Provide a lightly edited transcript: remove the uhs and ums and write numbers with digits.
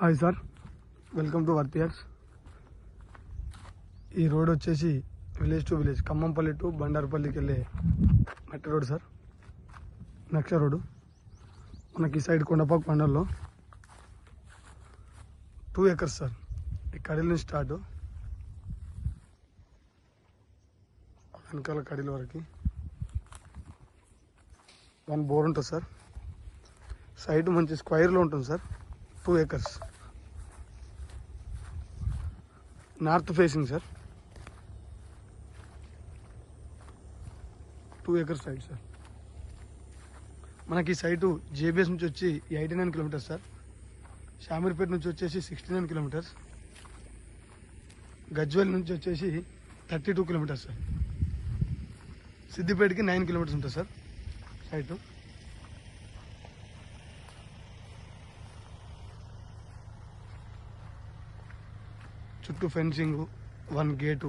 Hi sir, welcome to వర్తియర్స్. ఈ road వచ్చేసి village to village, Khammampalli to బండారుపల్లికి వెళ్ళే మట్టి రోడ్ సార్. నక్ష రోడ్డు మనకి సైడ్ కొండపాకు మండలంలో 2 acres సార్. ఈ కడిల నుంచి స్టార్ట్ వెనకాల కడిల వరకు 1 బోర్ ఉంటుంది సార్. సైడ్ మంచి స్క్వైర్లో ఉంటుంది sir. 2 acres north facing sir. 2 acres side sir. మనకి సైటు జేబీఎస్ నుంచి వచ్చి 89 కిలోమీటర్స్ సార్. షామీర్పేట నుంచి వచ్చేసి 69 కిలోమీటర్స్. గజ్వేల్ నుంచి వచ్చేసి 32 కిలోమీటర్స్ సార్. సిద్దిపేటకి 9 కిలోమీటర్స్ ఉంటుంది సార్ సైటు. చుట్టూ ఫెన్సింగ్, 1 గేటు.